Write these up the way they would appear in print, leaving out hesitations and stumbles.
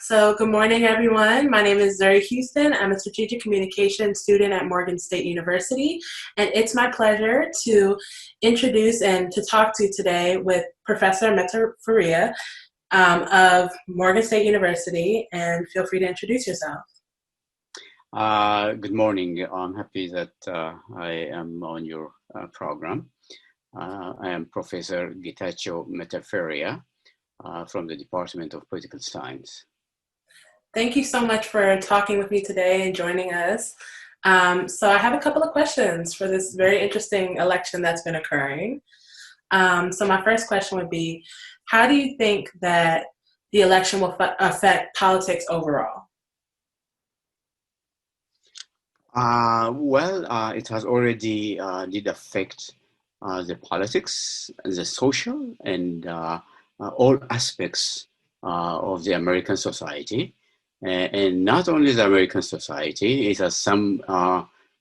Good morning, everyone. My name is Zuri Houston. I'm a strategic communication student at Morgan State University, and it's my pleasure to introduce and to talk to today with Professor Meta Faria of Morgan State University, and feel free to introduce yourself. Good morning. I'm happy that I am on your program. I am Professor Getachew from the Department of Political Science. Thank you so much for talking with me today and joining us. So I have a couple of questions for this very interesting election that's been occurring. So my first question would be, how do you think that the election will affect politics overall? It has already did affect the politics, the social, and all aspects of the American society. And not only the American society, it has some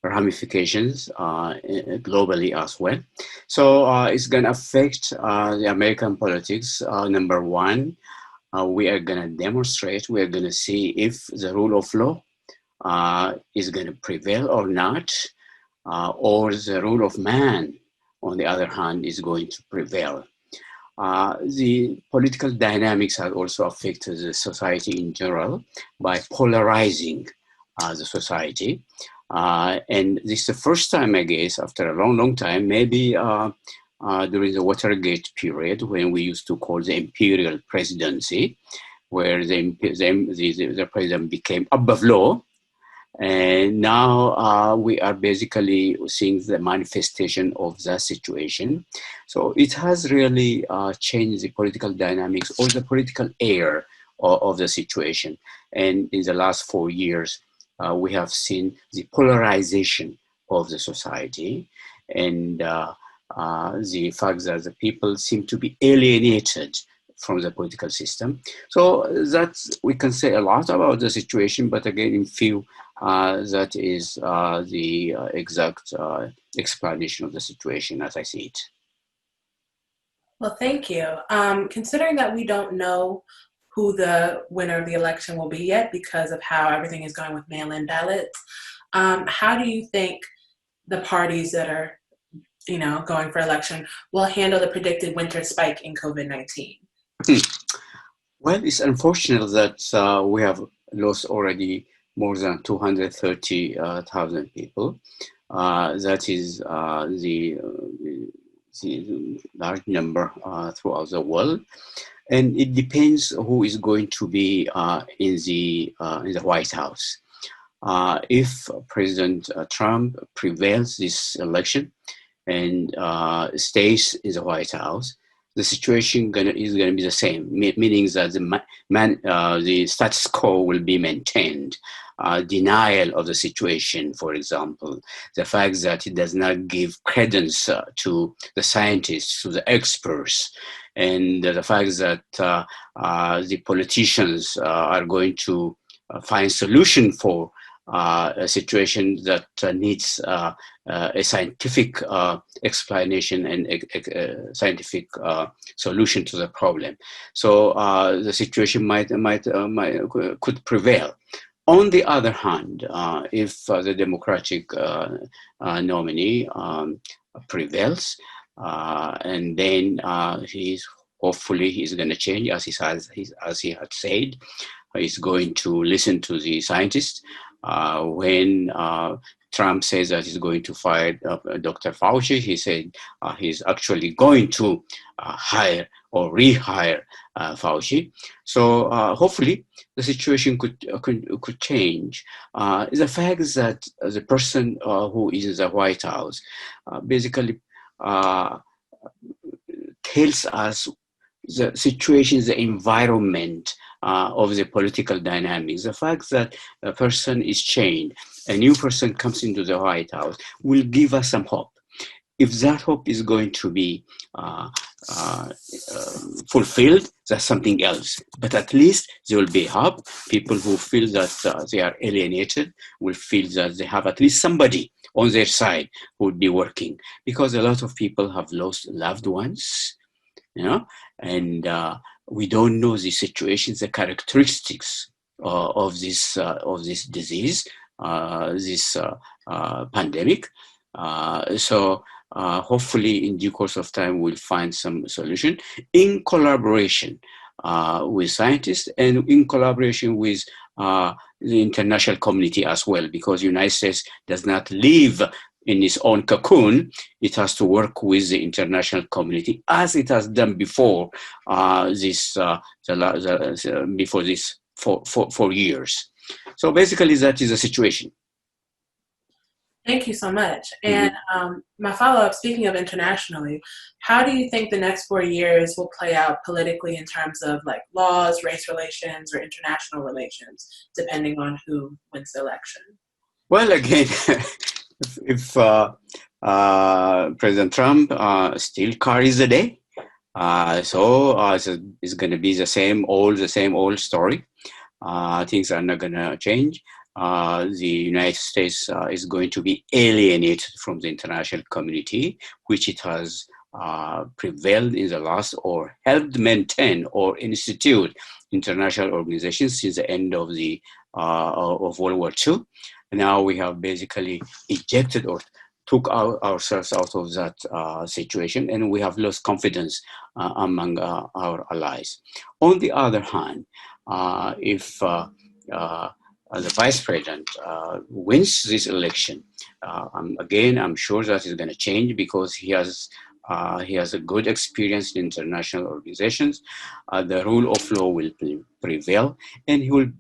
ramifications globally as well. So it's going to affect the American politics. Number one, we are going to demonstrate, we are going to see if the rule of law is going to prevail or not, or the rule of man, on the other hand, is going to prevail. The political dynamics have also affected the society in general by polarizing the society. And this is the first time, I guess, after a long, long time, maybe during the Watergate period, when we used to call the imperial presidency, where the president became above law. And now we are basically seeing the manifestation of that situation. So it has really changed the political dynamics or the political air of the situation. And in the last 4 years, we have seen the polarization of the society and the fact that the people seem to be alienated from the political system. So that's, we can say a lot about the situation, but again, in few, that is the exact explanation of the situation as I see it. Well, thank you. Considering that we don't know who the winner of the election will be yet because of how everything is going with mail-in ballots, how do you think the parties that are, going for election will handle the predicted winter spike in COVID-19? Well, it's unfortunate that we have lost already more than 230,000 people. That is the large number throughout the world. And it depends who is going to be in the White House. If President Trump prevails this election and stays in the White House, the situation is going to be the same, meaning that the status quo will be maintained. Denial of the situation, for example, the fact that it does not give credence to the scientists, to the experts, and the fact that the politicians are going to find solution for a situation that needs a scientific explanation and a scientific solution to the problem. So the situation could prevail. On the other hand, if the Democratic nominee prevails, and then hopefully he's going to change, as he had said, he's going to listen to the scientists. When Trump says that he's going to fire Dr. Fauci, he said he's actually going to hire or rehire Fauci. So hopefully the situation could change. The fact that the person who is in the White House basically tells us the situation, the environment of the political dynamics. The fact that a person is changed, a new person comes into the White House, will give us some hope. If that hope is going to be fulfilled, that's something else. But at least there will be hope. People who feel that they are alienated will feel that they have at least somebody on their side who would be working. Because a lot of people have lost loved ones, and we don't know the situations, the characteristics of this disease, this pandemic. Hopefully, in due course of time, we'll find some solution in collaboration with scientists and in collaboration with the international community as well, because the United States does not live in its own cocoon. It has to work with the international community as it has done before before this for years. So basically, that is the situation. Thank you so much. And Mhm. my follow-up, speaking of internationally, how do you think the next 4 years will play out politically in terms of like laws, race relations, or international relations, depending on who wins the election? Well, again, if President Trump still carries the day, it's going to be the same old story. Things are not going to change. The United States is going to be alienated from the international community, which it has prevailed in the last or helped maintain or institute international organizations since the end of the of World War II. Now we have basically ejected or took ourselves out of that situation, and we have lost confidence among our allies. On the other hand, if the vice president wins this election, again, I'm sure that is going to change because he has a good experience in international organizations. The rule of law will prevail, and he will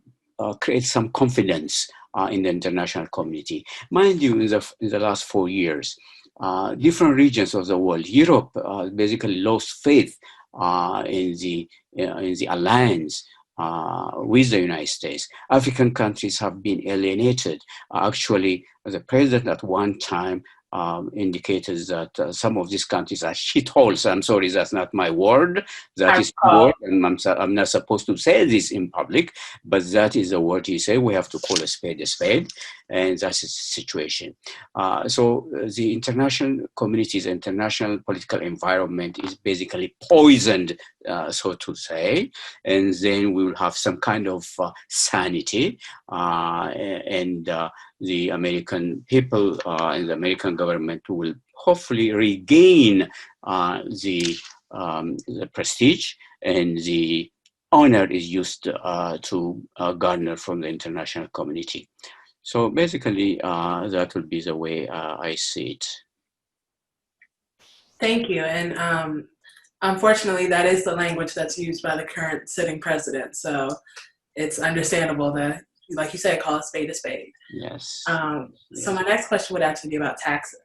create some confidence in the international community. Mind you, in the last 4 years, different regions of the world, Europe basically lost faith in the alliance with the United States. African countries have been alienated. Actually, the president at one time indicated that some of these countries are shitholes. I'm sorry, that's not my word. That I is the recall. word, and I'm not supposed to say this in public, but that is the word he said. We have to call a spade, and that's the situation. The international communities, international political environment is basically poisoned, so to say, and then we will have some kind of sanity and the American people and the American government will hopefully regain the prestige and the honor is used to garner from the international community. So basically, that will be the way I see it. Thank you. And unfortunately, that is the language that's used by the current sitting president. So it's understandable that, like you said, call a spade a spade. Yes. So Yes. my next question would actually be about taxes.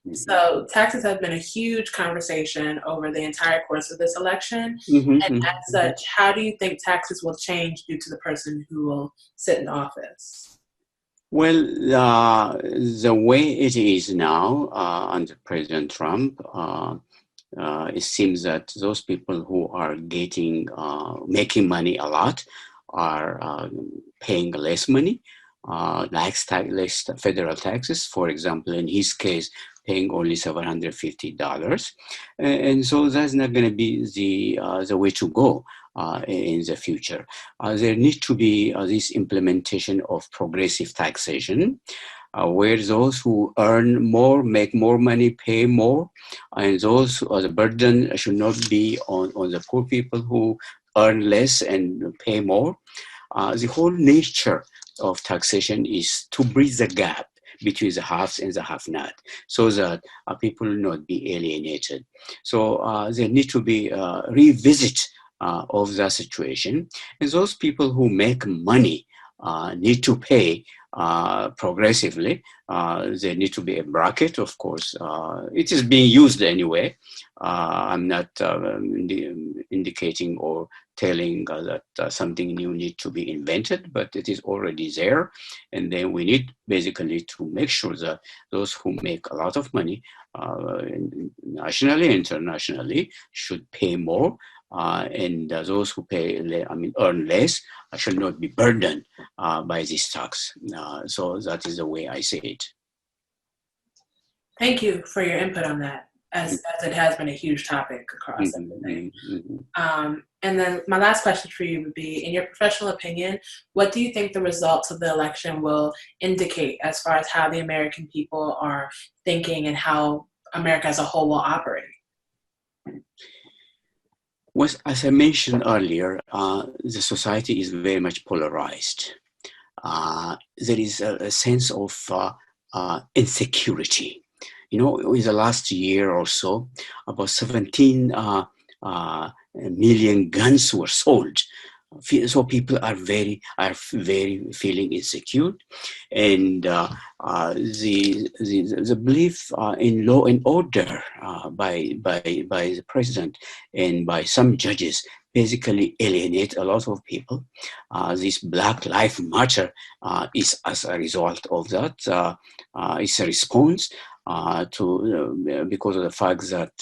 Mm-hmm. So taxes have been a huge conversation over the entire course of this election. Mm-hmm. And as Mm-hmm. such, how do you think taxes will change due to the person who will sit in office? Well, the way it is now under President Trump, it seems that those people who are making money a lot are paying less money, less federal taxes. For example, in his case, paying only $750, and so that's not going to be the way to go in the future. There needs to be this implementation of progressive taxation, where those who earn more, make more money, pay more, and those the burden should not be on the poor people who earn less and pay more. The whole nature of taxation is to bridge the gap between the haves and the have-not, so that people will not be alienated. So there need to be a revisit of the situation, and those people who make money need to pay progressively. There need to be a bracket, of course. It is being used anyway. I'm not indicating or telling that something new needs to be invented, but it is already there. And then we need basically to make sure that those who make a lot of money nationally, internationally, should pay more. And those who earn less should not be burdened by this tax. So that is the way I see it. Thank you for your input on that. as it has been a huge topic across everything. mhm, mhm. And then my last question for you would be, in your professional opinion, what do you think the results of the election will indicate as far as how the American people are thinking and how America as a whole will operate? Was, as I mentioned earlier, the society is very much polarized. There is a sense of insecurity. You know, in the last year or so, about 17 million guns were sold. So people are very feeling insecure, and the belief in law and order by the president and by some judges basically alienate a lot of people. This Black Lives Matter is as a result of that. It's a response because of the fact that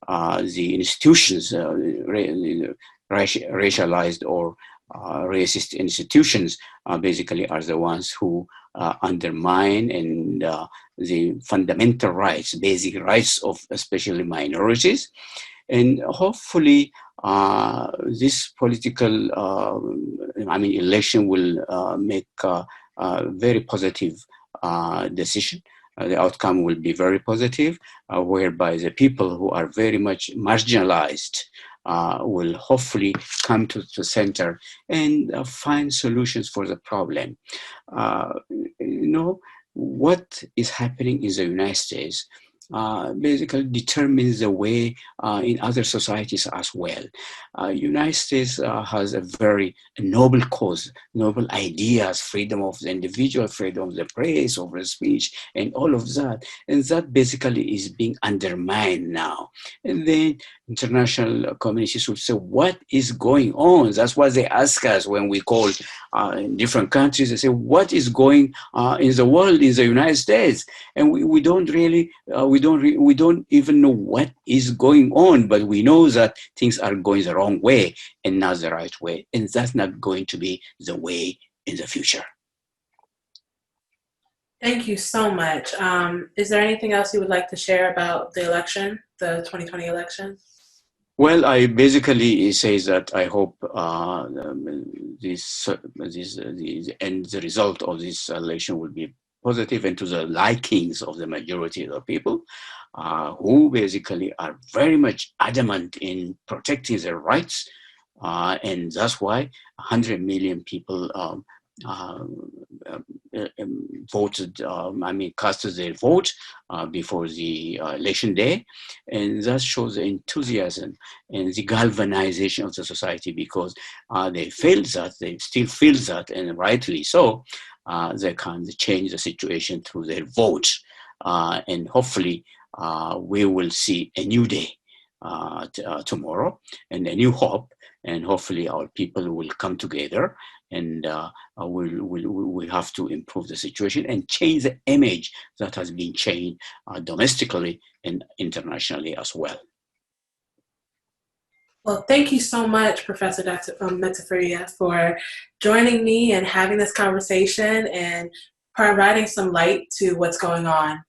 the institutions, racialized or racist institutions, basically are the ones who undermine and the fundamental rights, basic rights of especially minorities. And hopefully, this political, election will make a very positive decision. The outcome will be very positive, whereby the people who are very much marginalized will hopefully come to the center and find solutions for the problem. You know, what is happening in the United States basically determines the way in other societies as well. United States has a very noble cause, noble ideas, freedom of the individual, freedom of the press, of the speech, and all of that. And that basically is being undermined now. And then international communities will say, what is going on? That's what they ask us when we call in different countries. They say, what is going in the world, in the United States? And we don't really, we don't even know what is going on, but we know that things are going the wrong way and not the right way. And that's not going to be the way in the future. Thank you so much. Is there anything else you would like to share about the election, the 2020 election? Well, I basically say that I hope the result of this election will be positive and to the likings of the majority of the people, who basically are very much adamant in protecting their rights, and that's why 100 million people uh, voted, casted their vote before the election day. And that shows the enthusiasm and the galvanization of the society, because they feel that, they still feel that, and rightly so, they can change the situation through their vote. And hopefully we will see a new day tomorrow, and a new hope, and hopefully our people will come together, and we have to improve the situation and change the image that has been changed domestically and internationally as well. Well, thank you so much, Professor Dr. Metaferia, for joining me and having this conversation and providing some light to what's going on